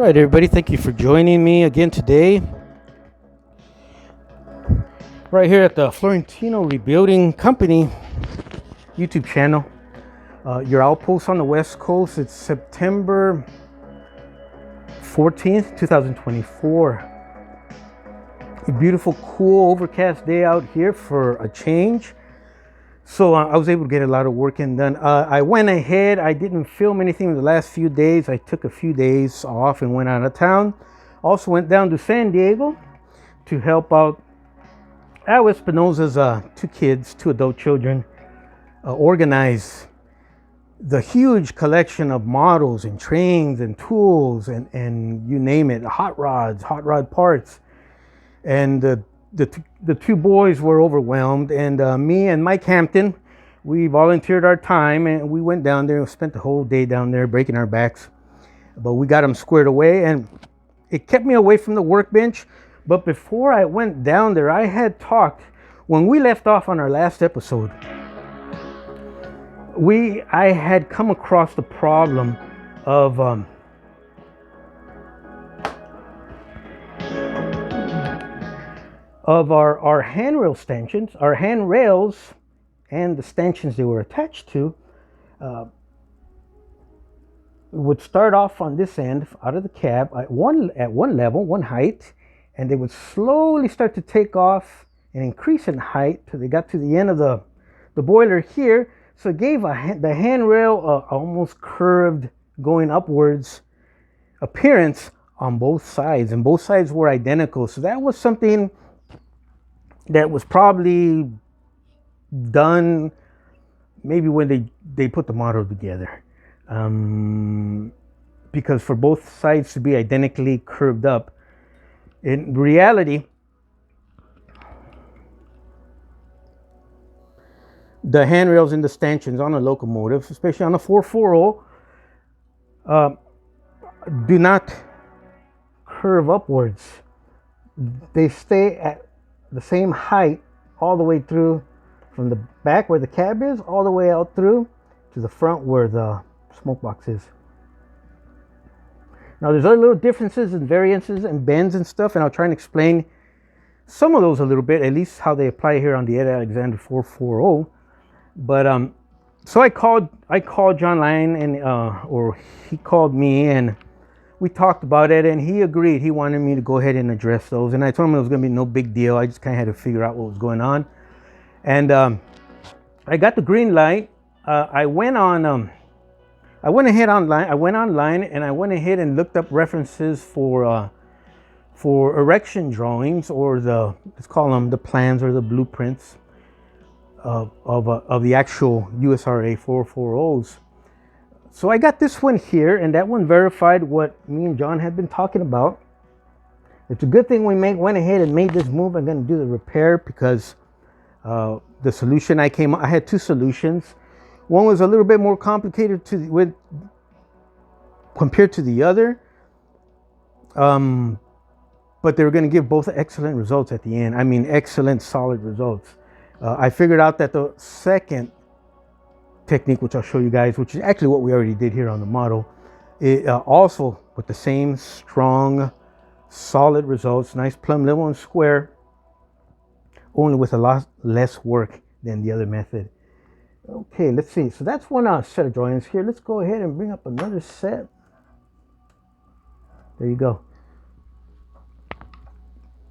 right, everybody, thank you for joining me again today. Right here at the Florentino Rebuilding Company YouTube channel. Your outpost on the West Coast. It's September 14th, 2024. A beautiful, cool, overcast day out here for a change. So I was able to get a lot of work done. I went ahead. I didn't film anything in the last few days. I took a few days off and went out of town. Also went down to San Diego to help out Al Espinosa's two adult children, organize the huge collection of models and trains and tools and you name it, hot rod parts. And the two boys were overwhelmed, and me and Mike Hampton, we volunteered our time and we went down there and spent the whole day down there breaking our backs. But we got them squared away, and it kept me away from the workbench. But before I went down there, I had talked, when we left off on our last episode, I had come across the problem of our handrail stanchions, our handrails, and the stanchions they were attached to would start off on this end out of the cab at one level, one height, and they would slowly start to take off and increase in height till they got to the end of the boiler here. So it gave the handrail almost curved, going upwards appearance on both sides, and both sides were identical. So that was something that was probably done maybe when they put the model together, because for both sides to be identically curved up, in reality, the handrails and the stanchions on a locomotive, especially on a 440, do not curve upwards. They stay at the same height all the way through, from the back where the cab is all the way out through to the front where the smoke box is. Now there's other little differences and variances and bends and stuff, and I'll try and explain some of those a little bit, at least how they apply here on the Ed Alexander 440. But so I called John Lyon, and or he called me, and we talked about it, and he agreed. He wanted me to go ahead and address those, and I told him it was going to be no big deal. I just kind of had to figure out what was going on, and I got the green light. I went ahead online. I went online and I went ahead and looked up references for erection drawings, or let's call them the plans or the blueprints of the actual USRA 440s. So I got this one here, and that one verified what me and John had been talking about. It's a good thing we went ahead and made this move. I'm going to do the repair because the solution I had two solutions. One was a little bit more complicated compared to the other, but they were going to give both excellent results at the end. I mean, excellent, solid results. I figured out that the second technique, which I'll show you guys, which is actually what we already did here on the model, it also with the same strong, solid results, nice plumb level and square, only with a lot less work than the other method. Okay, let's see. So that's one set of drawings here. Let's go ahead and bring up another set. There you go.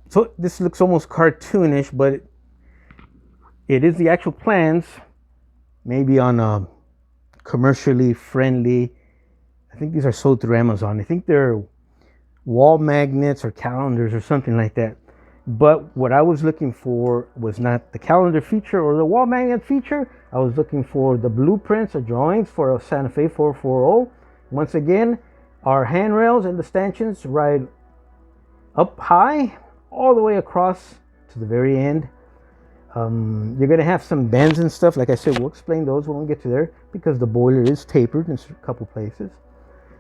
So this looks almost cartoonish, but it is the actual plans, maybe on a commercially friendly. I think these are sold through Amazon. I think they're wall magnets or calendars or something like that. But what I was looking for was not the calendar feature or the wall magnet feature. I was looking for the blueprints or drawings for a Santa Fe 440. Once again, our handrails and the stanchions ride up high all the way across to the very end. You're going to have some bends and stuff. Like I said, we'll explain those when we get to there, because the boiler is tapered in a couple places,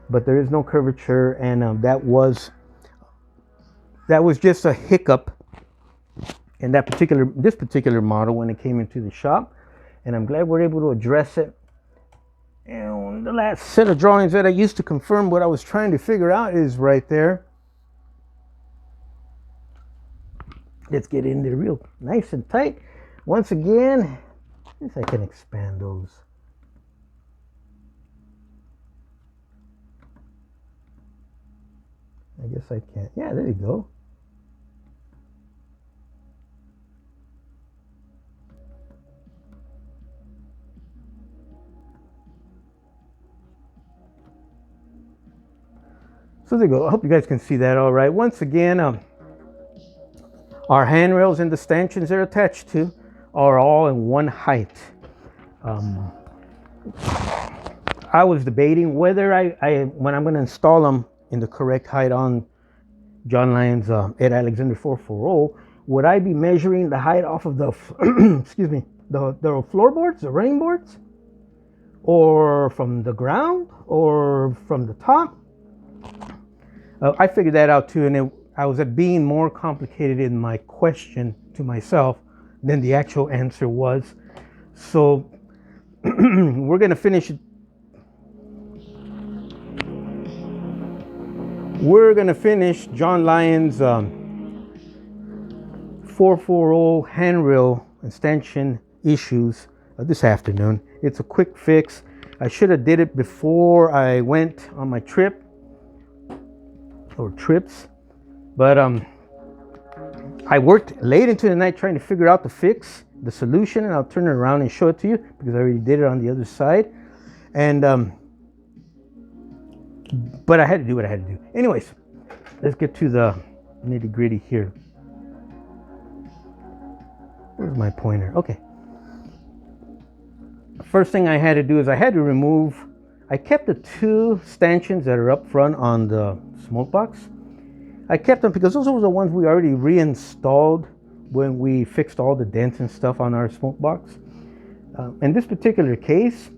but there is no curvature, and that was just a hiccup in this particular model when it came into the shop, and I'm glad we're able to address it And the last set of drawings that I used to confirm what I was trying to figure out is right there. Let's get in there real nice and tight. Once again, if I can expand those. I guess I can't. Yeah, there you go. So there you go. I hope you guys can see that all right. Once again, our handrails and the stanchions they're attached to are all in one height. I was debating whether when I'm going to install them in the correct height on John Lyons Ed Alexander 440, would I be measuring the height off of the excuse me, the floorboards, the running boards, or from the ground, or from the top? I figured that out too, and I was being more complicated in my question to myself than the actual answer was. So we're going to finish. We're going to finish John Lyons 440 handrail and stanchion issues this afternoon. It's a quick fix. I should have did it before I went on my trip or trips, but I worked late into the night trying to figure out the fix, the solution, and I'll turn it around and show it to you because I already did it on the other side. And but I had to do what I had to do. Anyways, let's get to the nitty gritty here. Where's my pointer? Okay. First thing I had to do is I had to remove, I kept the two stanchions that are up front on the smoke box. I kept them because those were the ones we already reinstalled when we fixed all the dents and stuff on our smoke box. In this particular case,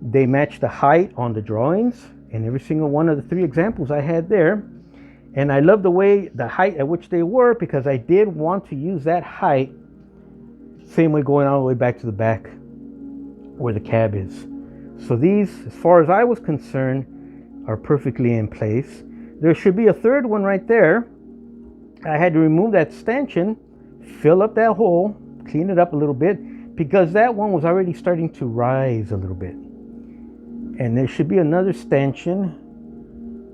they match the height on the drawings in every single one of the three examples I had there. And I love the way, the height at which they were, because I did want to use that height, same way going all the way back to the back where the cab is. So these, as far as I was concerned, are perfectly in place. There should be a third one right there. I had to remove that stanchion, fill up that hole, clean it up a little bit, because that one was already starting to rise a little bit. And there should be another stanchion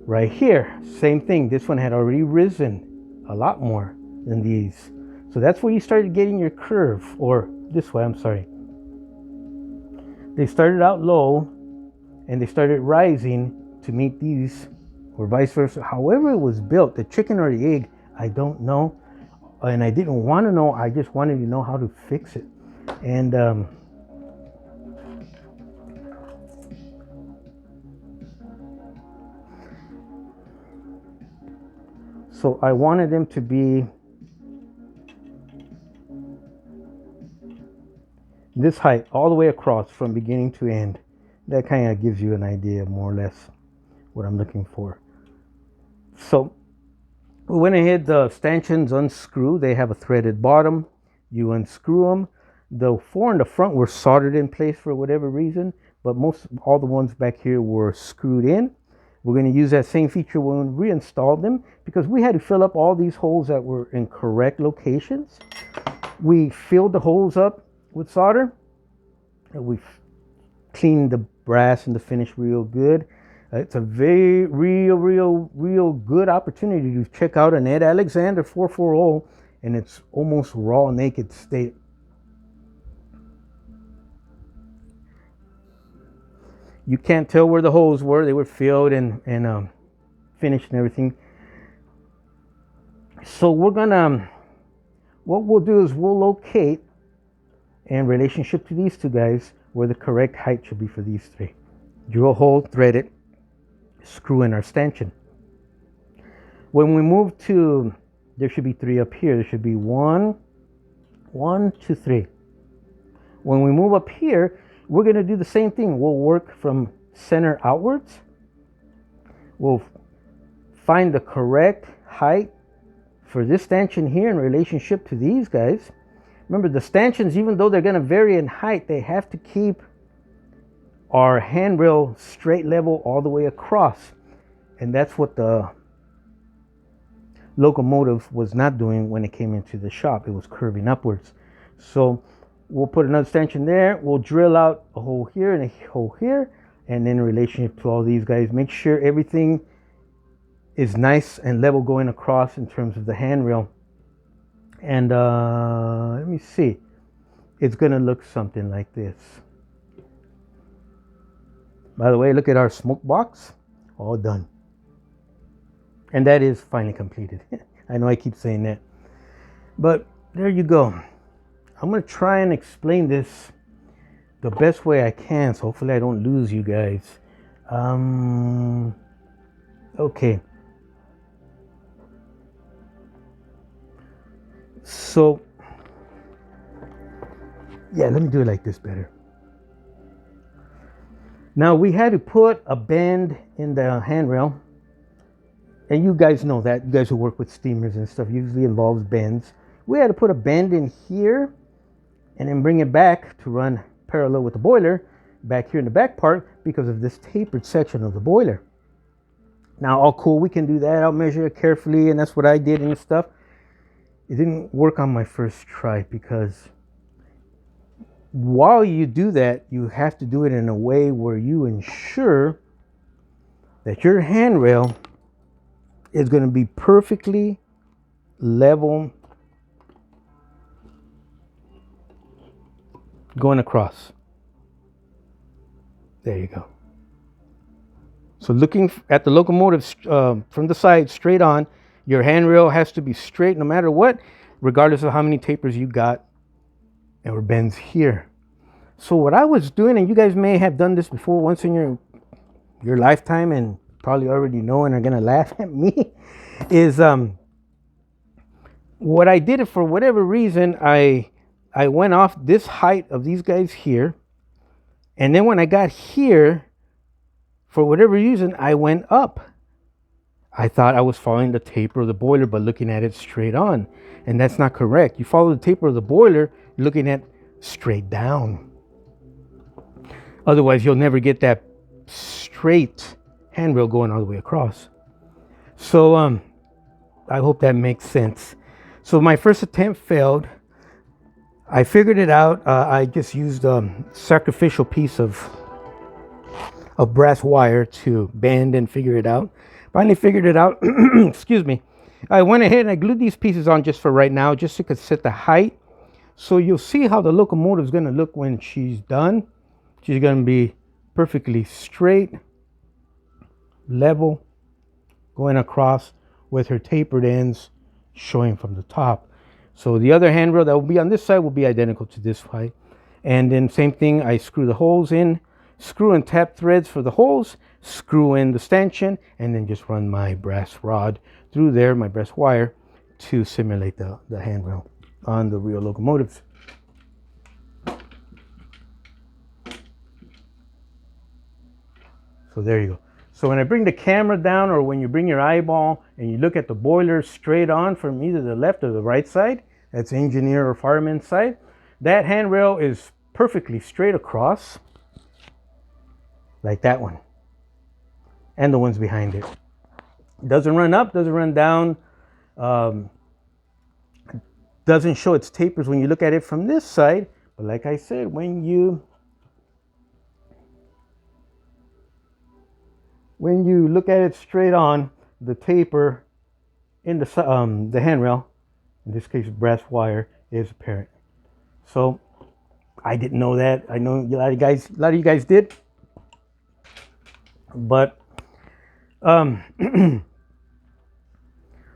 right here. Same thing, this one had already risen a lot more than these. So that's where you started getting your curve, or this way, I'm sorry. They started out low and they started rising to meet these, or vice versa. However it was built, the chicken or the egg, I don't know. And I didn't want to know, I just wanted to know how to fix it. And so I wanted them to be this height all the way across from beginning to end. That kind of gives you an idea more or less what I'm looking for. So we went ahead, the stanchions unscrew. They have a threaded bottom. You unscrew them. The four in the front were soldered in place for whatever reason, but all the ones back here were screwed in. We're going to use that same feature when we reinstalled them, because we had to fill up all these holes that were in correct locations. We filled the holes up with solder, and we cleaned the brass and the finish real good. It's a very real good opportunity to check out an Ed Alexander 440 in its almost raw naked state. You can't tell where the holes were. They were filled and finished and everything. So we're gonna, what we'll do is we'll locate in relationship to these two guys where the correct height should be for these three. Drill a hole, thread it, screw in our stanchion. When we move to, there should be three up here. There should be one, two, three. When we move up here, we're going to do the same thing. We'll work from center outwards. We'll find the correct height for this stanchion here in relationship to these guys. Remember, the stanchions, even though they're going to vary in height, they have to keep our handrail straight level all the way across. And that's what the locomotive was not doing when it came into the shop. It was curving upwards. So we'll put another stanchion there. We'll drill out a hole here and a hole here. And then in relationship to all these guys, make sure everything is nice and level going across in terms of the handrail. And let me see. It's gonna look something like this. By the way, look at our smoke box, all done. And that is finally completed. I know I keep saying that, but there you go. I'm gonna try and explain this the best way I can, so hopefully I don't lose you guys. Okay. So, yeah, let me do it like this better. Now we had to put a bend in the handrail. And you guys know that. You guys who work with steamers and stuff usually involves bends. We had to put a bend in here and then bring it back to run parallel with the boiler back here in the back part because of this tapered section of the boiler. Now, all cool, we can do that. I'll measure it carefully, and that's what I did and stuff. It didn't work on my first try because while you do that, you have to do it in a way where you ensure that your handrail is going to be perfectly level going across. There you go. So looking at the locomotive from the side straight on, your handrail has to be straight no matter what, regardless of how many tapers you got or bends here. So what I was doing, and you guys may have done this before once in your lifetime and probably already know and are gonna laugh at me, is what I did, for whatever reason, I went off this height of these guys here, and then when I got here, for whatever reason, I went up. I thought I was following the taper of the boiler, but looking at it straight on, and that's not correct. You follow the taper of the boiler, looking at straight down. Otherwise, you'll never get that straight handrail going all the way across. So I hope that makes sense. So my first attempt failed. I figured it out. I just used a sacrificial piece of brass wire to bend and figure it out. Finally figured it out. Excuse me. I went ahead and I glued these pieces on just for right now, just so I could set the height. So you'll see how the locomotive is going to look when she's done. She's going to be perfectly straight, level, going across with her tapered ends showing from the top. So the other handrail that will be on this side will be identical to this side. And then same thing, I screw the holes in, screw and tap threads for the holes, screw in the stanchion, and then just run my brass rod through there, my brass wire, to simulate the handrail on the real locomotives. So there you go. So when I bring the camera down, or when you bring your eyeball and you look at the boiler straight on from either the left or the right side, that's engineer or fireman side, that handrail is perfectly straight across, like that one, and the ones behind it. Doesn't run up, doesn't run down, doesn't show its tapers when you look at it from this side. But like I said, when you look at it straight on, the taper in the handrail, in this case brass wire, is apparent. So I didn't know that. I know a lot of you guys did. But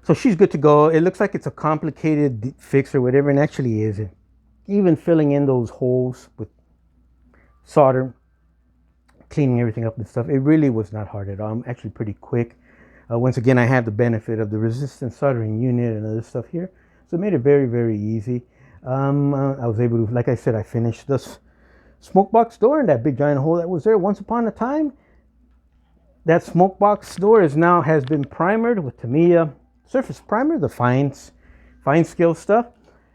so she's good to go. It looks like it's a complicated fix or whatever, and actually is. Even filling in those holes with solder, cleaning everything up and stuff, it really was not hard at all. I'm actually pretty quick. Once again, I have the benefit of the resistance soldering unit and other stuff here, so it made it very, very easy. I was able to, like I said, I finished this smoke box door and that big giant hole that was there once upon a time. That smoke box door has been primered with Tamiya surface primer, the fine scale stuff,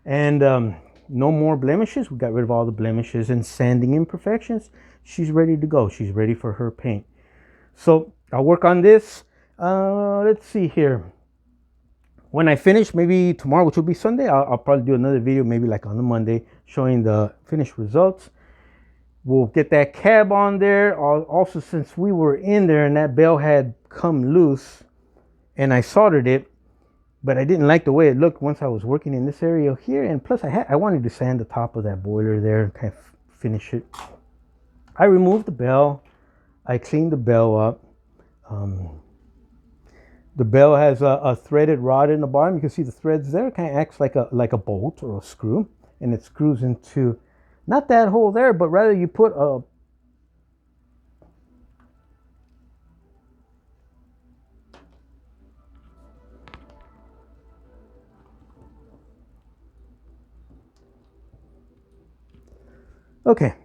and no more blemishes. We got rid of all the blemishes and sanding imperfections. she's ready to go. She's ready for her paint. So I'll work on this. Let's see here. When I finish, maybe tomorrow, which will be Sunday, I'll probably do another video, maybe like on the Monday, showing the finished results. We'll get that cab on there. Also, since we were in there and that bell had come loose and I soldered it, but I didn't like the way it looked once I was working in this area here. And plus I wanted to sand the top of that boiler there and kind of finish it. I removed the bell. I cleaned the bell up. The bell has a threaded rod in the bottom. You can see the threads there. It kind of acts like a bolt or a screw, and it screws into not that hole there, but rather you put a okay.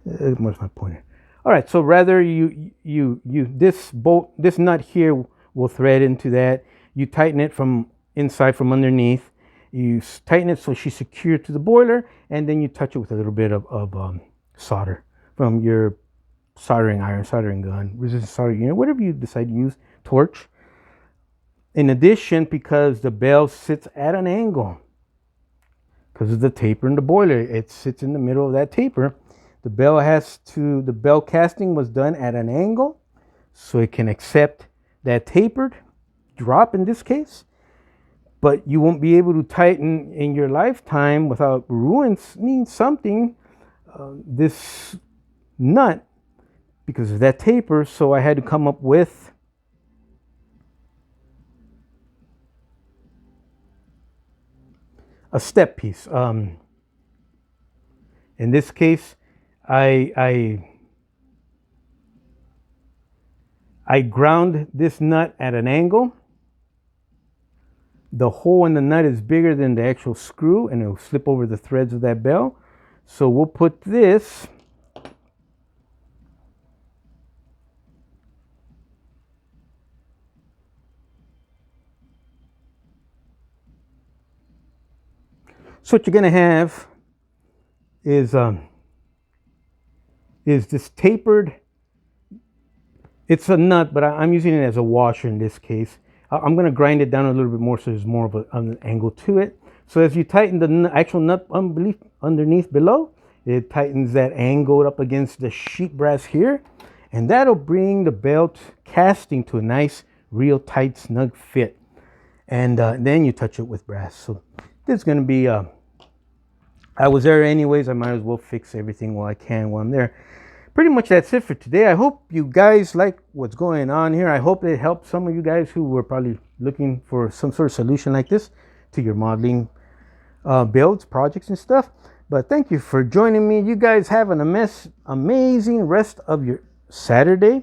Where's my pointer? All right, so rather this nut here will thread into that. You tighten it from inside, from underneath. You tighten it so she's secured to the boiler, and then you touch it with a little bit of solder from your soldering iron, soldering gun, resistance soldering unit, whatever you decide to use, torch. In addition, because the bell sits at an angle, because of the taper in the boiler, it sits in the middle of that taper. The bell casting was done at an angle so it can accept that tapered drop in this case, but you won't be able to tighten in your lifetime without ruining something, this nut, because of that taper. So I had to come up with a step piece. In this case, I ground this nut at an angle. The hole in the nut is bigger than the actual screw, and it will slip over the threads of that bell. So we'll put this so what you're going to have is this tapered, it's a nut, but I'm using it as a washer in this case. I'm going to grind it down a little bit more so there's more of an angle to it. So as you tighten the actual nut underneath below, it tightens that angle up against the sheet brass here, and that'll bring the belt casting to a nice, real tight, snug fit. And then you touch it with brass. So this is going to be I was there anyways. I might as well fix everything while I can while I'm there. Pretty much that's it for today. I hope you guys like what's going on here. I hope it helped some of you guys who were probably looking for some sort of solution like this to your modeling builds, projects, and stuff. But thank you for joining me. You guys have an amazing rest of your Saturday.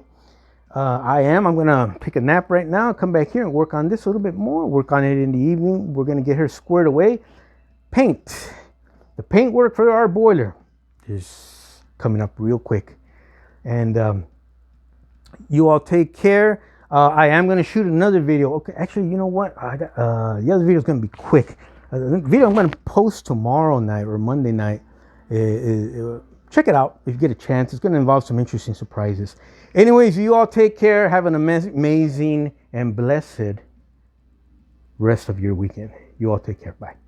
I'm going to take a nap right now, come back here and work on this a little bit more, work on it in the evening. We're going to get her squared away. Paint. The paint work for our boiler is coming up real quick. And you all take care. I am going to shoot another video. Okay, actually, you know what? The other video is going to be quick. The video I'm going to post tomorrow night or Monday night. Check it out if you get a chance. It's going to involve some interesting surprises. Anyways, you all take care. Have an amazing and blessed rest of your weekend. You all take care. Bye.